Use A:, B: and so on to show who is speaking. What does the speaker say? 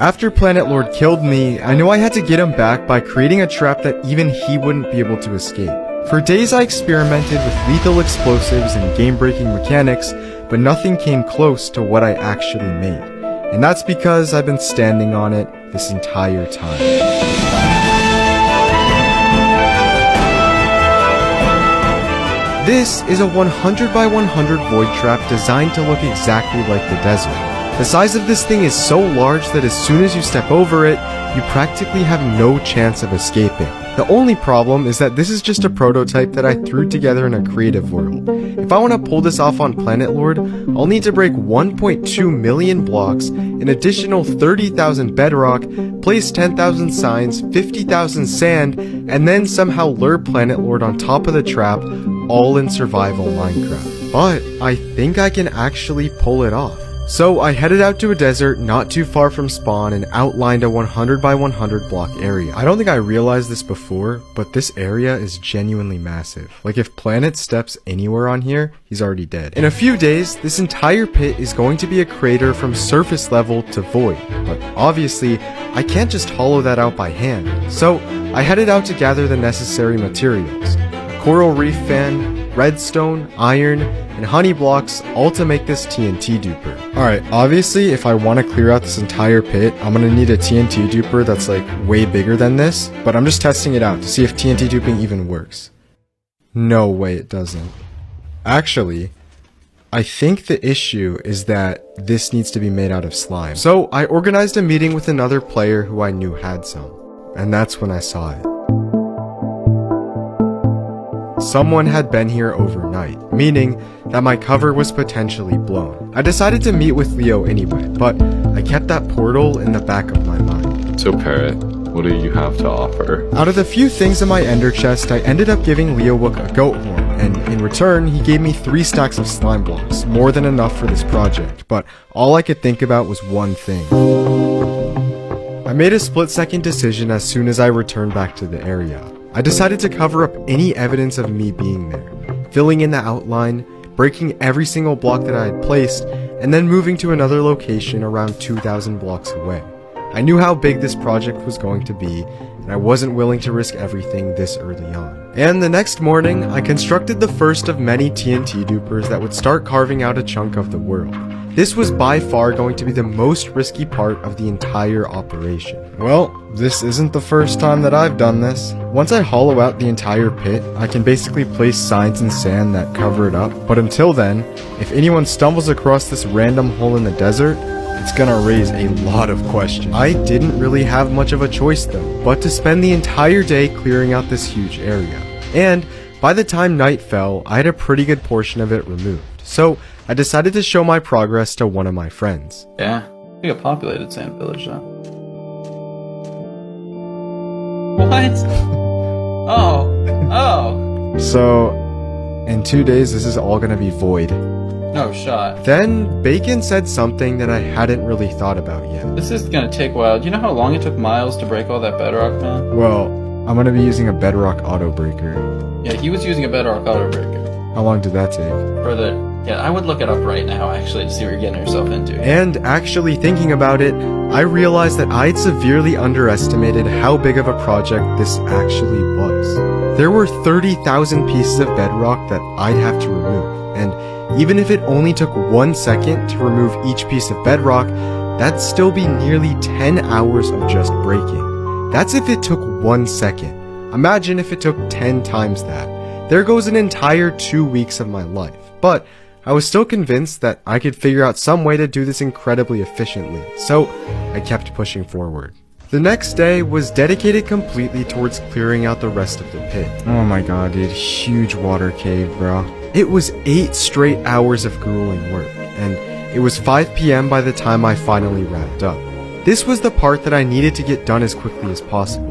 A: After Planet Lord killed me, I knew I had to get him back by creating a trap that even he wouldn't be able to escape. For days I experimented with lethal explosives and game-breaking mechanics, but nothing came close to what I actually made. And that's because I've been standing on it this entire time. This is a 100 by 100 void trap designed to look exactly like the desert. The size of this thing is so large that as soon as you step over it, you practically have no chance of escaping. The only problem is that this is just a prototype that I threw together in a creative world. If I want to pull this off on Planet Lord, I'll need to break 1.2 million blocks, an additional 30,000 bedrock, place 10,000 signs, 50,000 sand, and then somehow lure Planet Lord on top of the trap, all in survival Minecraft. But I think I can actually pull it off. So I headed out to a desert not too far from spawn and outlined a 100 by 100 block area. I don't think I realized this before, but this area is genuinely massive. Like if Planet steps anywhere on here, he's already dead. In a few days, this entire pit is going to be a crater from surface level to void, but obviously I can't just hollow that out by hand. So I headed out to gather the necessary materials. A coral reef fan, redstone, iron, and honey blocks, all to make this TNT duper. Alright, obviously if I want to clear out this entire pit, I'm gonna need a TNT duper that's like way bigger than this, but I'm just testing it out to see if TNT duping even works. No way it doesn't. Actually, I think the issue is that this needs to be made out of slime. So I organized a meeting with another player who I knew had some, and that's when I saw it. Someone had been here overnight, meaning that my cover was potentially blown. I decided to meet with Leo anyway, but I kept that portal in the back of my mind.
B: So Parrot, what do you have to offer?
A: Out of the few things in my ender chest, I ended up giving Leowook a goat horn, and in return, he gave me 3 stacks of slime blocks, more than enough for this project, but all I could think about was one thing. I made a split-second decision as soon as I returned back to the area. I decided to cover up any evidence of me being there, filling in the outline, breaking every single block that I had placed, and then moving to another location around 2,000 blocks away. I knew how big this project was going to be, and I wasn't willing to risk everything this early on. And the next morning, I constructed the first of many TNT dupers that would start carving out a chunk of the world. This was by far going to be the most risky part of the entire operation. Well, this isn't the first time that I've done this. Once I hollow out the entire pit, I can basically place signs and sand that cover it up, but until then, if anyone stumbles across this random hole in the desert, it's gonna raise a lot of questions. I didn't really have much of a choice though, but to spend the entire day clearing out this huge area. And by the time night fell, I had a pretty good portion of it removed. So I decided to show my progress to one of my friends.
C: Yeah, we got populated sand village though. What? Oh.
A: So, in 2 days this is all gonna be void.
C: No shot.
A: Then, Bacon said something that I hadn't really thought about yet.
C: This is gonna take a while. Do you know how long it took Miles to break all that bedrock, man?
A: Well, I'm gonna be using a bedrock auto breaker.
C: Yeah, he was using a bedrock auto breaker.
A: How long did that take?
C: Yeah, I would look it up right now, actually, to see what you're getting yourself into.
A: And actually thinking about it, I realized that I'd severely underestimated how big of a project this actually was. There were 30,000 pieces of bedrock that I'd have to remove, and even if it only took 1 second to remove each piece of bedrock, that'd still be nearly 10 hours of just breaking. That's if it took 1 second. Imagine if it took 10 times that. There goes an entire 2 weeks of my life. But I was still convinced that I could figure out some way to do this incredibly efficiently, so I kept pushing forward. The next day was dedicated completely towards clearing out the rest of the pit. Oh my god, dude, huge water cave, bro. It was 8 straight hours of grueling work, and it was 5 PM by the time I finally wrapped up. This was the part that I needed to get done as quickly as possible.